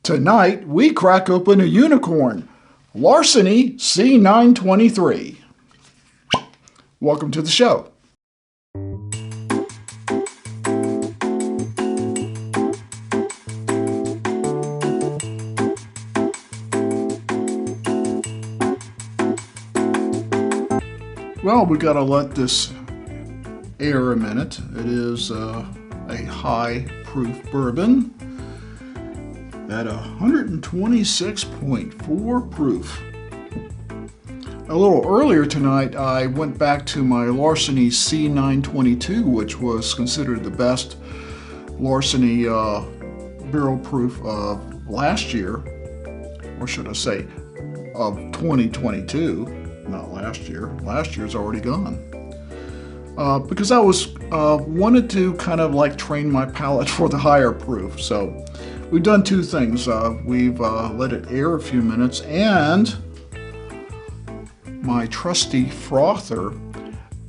Tonight, we crack open a unicorn, Larceny C923. Welcome to the show. Well, we gotta let this air a minute. It is a high proof bourbon at 126.4 proof. A little earlier tonight, I went back to my Larceny C922, which was considered the best Larceny barrel proof of last year, or should I say, of 2022, not last year. Last year's already gone. Because I wanted to kind of like train my palate for the higher proof. So we've done two things. We've let it air a few minutes, and my trusty frother.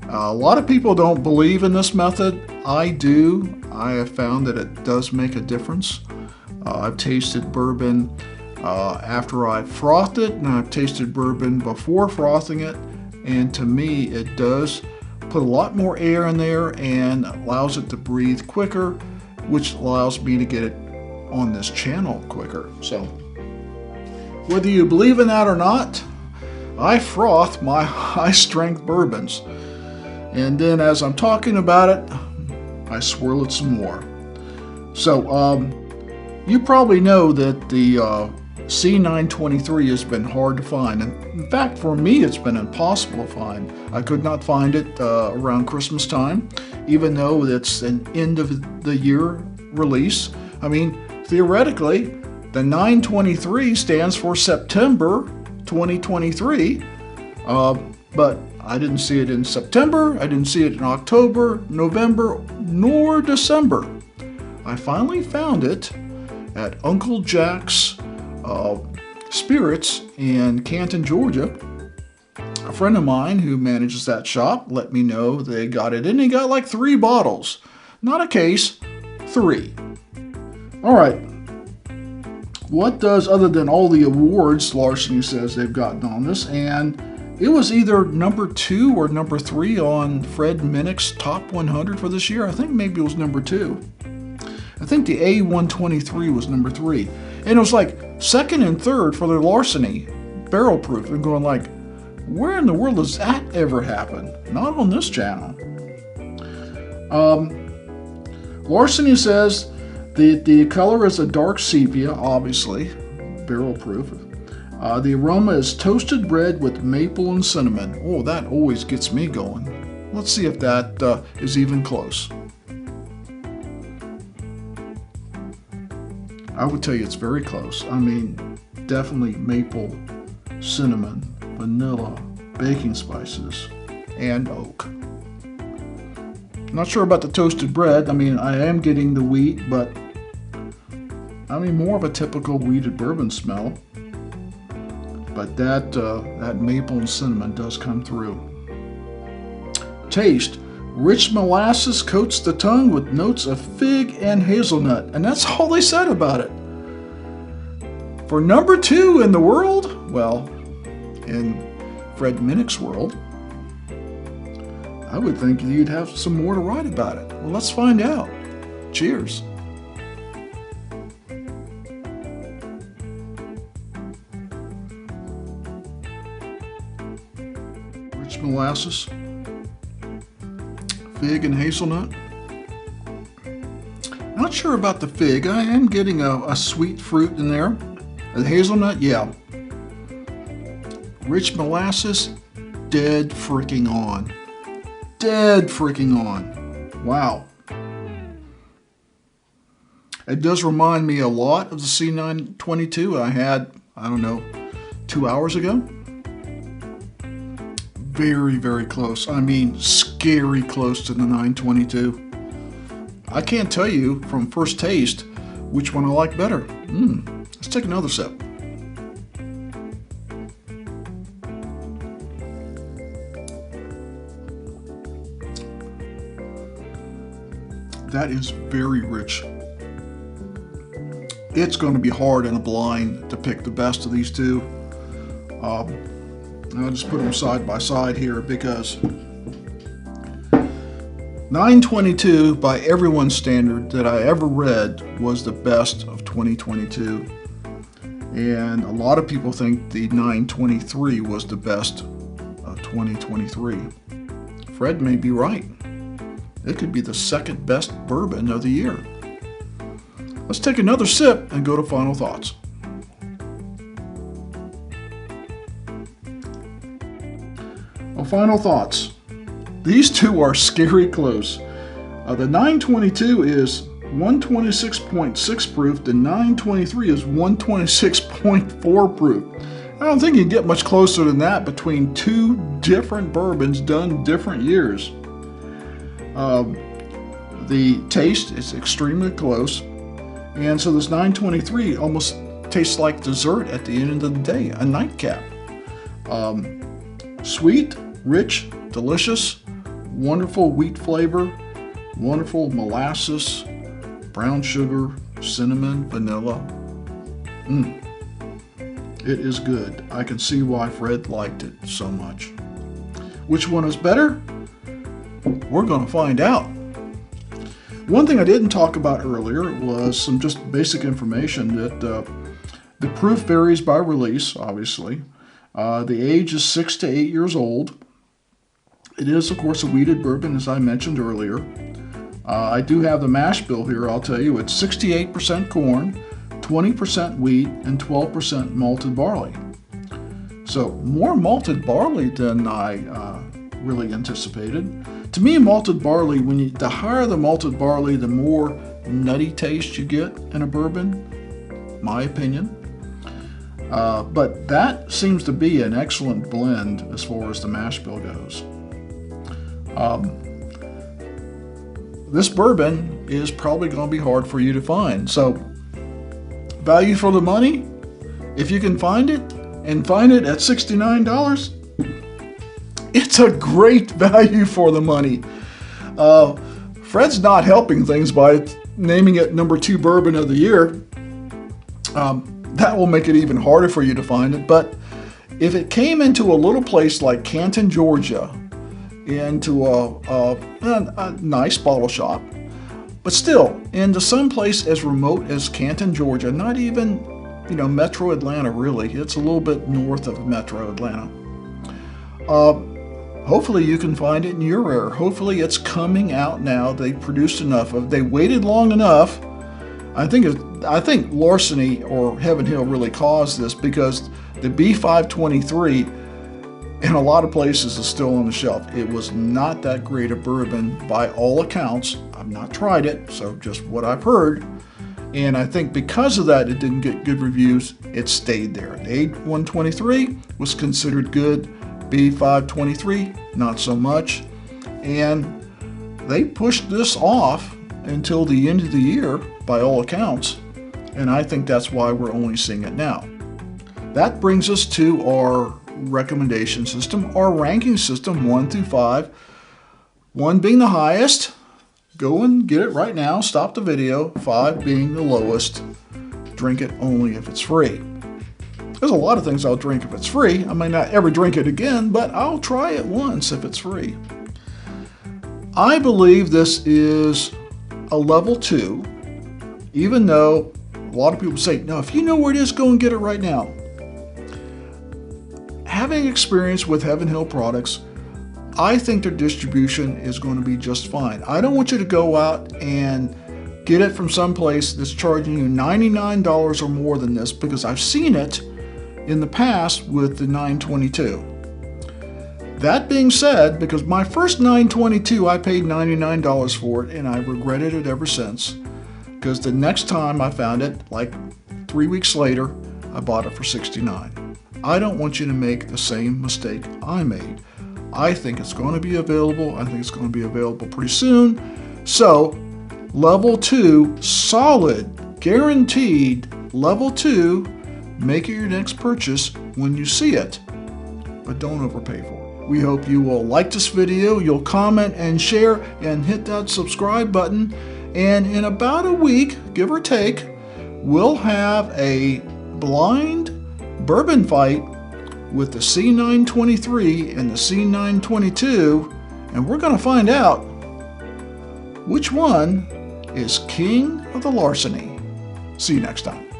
A lot of people don't believe in this method. I do. I have found that it does make a difference. I've tasted bourbon after I frothed it, and I've tasted bourbon before frothing it, and to me it does put a lot more air in there and allows it to breathe quicker, which allows me to get it on this channel quicker. So whether you believe in that or not, I froth my high strength bourbons, and then as I'm talking about it, I swirl it some more. So you probably know that the C923 has been hard to find, and in fact for me it's been impossible to find. I could not find it around Christmas time, even though it's an end of the year release. I mean, theoretically the 923 stands for September 2023, but I didn't see it in September, I didn't see it in October, November, nor December. I finally found it at Uncle Jack's Spirits in Canton, Georgia. A friend of mine who manages that shop let me know they got it in. He got like 3 bottles. Not a case, 3. All right. What does, other than all the awards Larceny says they've gotten on this, and it was either number 2 or number 3 on Fred Minnick's Top 100 for this year. I think maybe it was number 2. I think the A123 was number 3. And it was like 2nd and 3rd for the Larceny Barrel Proof. And going like, where in the world does that ever happen? Not on this channel. Larceny says the color is a dark sepia, obviously, barrel proof. The aroma is toasted bread with maple and cinnamon. Oh, that always gets me going. Let's see if that is even close. I would tell you it's very close. I mean, definitely maple, cinnamon, vanilla, baking spices, and oak. Not sure about the toasted bread. I mean, I am getting the wheat, but I mean more of a typical wheated bourbon smell. But that maple and cinnamon does come through. Taste. Rich molasses coats the tongue with notes of fig and hazelnut. And that's all they said about it. For number 2 in the world, well, in Fred Minnick's world, I would think you'd have some more to write about it. Well, let's find out. Cheers. Rich molasses. Fig and hazelnut. Not sure about the fig. I am getting a sweet fruit in there. The hazelnut, yeah. Rich molasses, dead freaking on. Dead freaking on. Wow. It does remind me a lot of the C922 I had, I don't know, 2 hours ago. Very, very close. I mean, scary close to the 922. I can't tell you from first taste which one I like better. Let's take another sip. That is very rich. it's going to be hard in a blind to pick the best of these two. I'll just put them side by side here because 922, by everyone's standard that I ever read, was the best of 2022. And a lot of people think the 923 was the best of 2023. Fred may be right. It could be the second best bourbon of the year. Let's take another sip and go to final thoughts. Well, final thoughts. These two are scary close. The 922 is 126.6 proof. The 923 is 126.4 proof. I don't think you can get much closer than that between two different bourbons done different years. The taste is extremely close. And so this 923 almost tastes like dessert at the end of the day, a nightcap. Sweet, rich, delicious, wonderful wheat flavor, wonderful molasses, brown sugar, cinnamon, vanilla. It is good. I can see why Fred liked it so much. Which one is better? We're going to find out. One thing I didn't talk about earlier was some just basic information that the proof varies by release, obviously. The age is 6 to 8 years old. It is, of course, a wheated bourbon, as I mentioned earlier. I do have the mash bill here, I'll tell you. It's 68% corn, 20% wheat, and 12% malted barley. So more malted barley than I really anticipated. To me, malted barley, the higher the malted barley, the more nutty taste you get in a bourbon, my opinion. But that seems to be an excellent blend as far as the mash bill goes. This bourbon is probably going to be hard for you to find. So, value for the money, if you can find it, and find it at $69, it's a great value for the money. Fred's not helping things by naming it number 2 bourbon of the year. That will make it even harder for you to find it. But if it came into a little place like Canton, Georgia, into a nice bottle shop, but still into some place as remote as Canton, Georgia, not even, Metro Atlanta really. It's a little bit north of Metro Atlanta. Hopefully you can find it in your area. Hopefully it's coming out now. They produced enough of. They waited long enough. I think Larceny or Heaven Hill really caused this, because the B523 in a lot of places is still on the shelf. It was not that great a bourbon by all accounts. I've not tried it, so just what I've heard. And I think because of that, it didn't get good reviews. It stayed there. The A123 was considered good. B523, not so much. And they pushed this off until the end of the year, by all accounts. And I think that's why we're only seeing it now. That brings us to our recommendation system, our ranking system, 1 through 5. 1 being the highest. Go and get it right now. Stop the video. 5 being the lowest. Drink it only if it's free. There's a lot of things I'll drink if it's free. I may not ever drink it again, but I'll try it once if it's free. I believe this is a level 2, even though a lot of people say, no, if you know where it is, go and get it right now. Having experience with Heaven Hill products, I think their distribution is going to be just fine. I don't want you to go out and get it from someplace that's charging you $99 or more than this, because I've seen it in the past with the 922. That being said, because my first 922 I paid $99 for it, and I regretted it ever since, because the next time I found it, like 3 weeks later, I bought it for $69. I don't want you to make the same mistake I made. I think it's going to be available. I think it's going to be available pretty soon. So, level 2, solid, guaranteed, level 2, make it your next purchase when you see it, but don't overpay for it. We hope you will like this video, you'll comment and share, and hit that subscribe button. And in about a week, give or take, we'll have a blind bourbon fight with the C923 and the C922, and we're going to find out which one is king of the larceny. See you next time.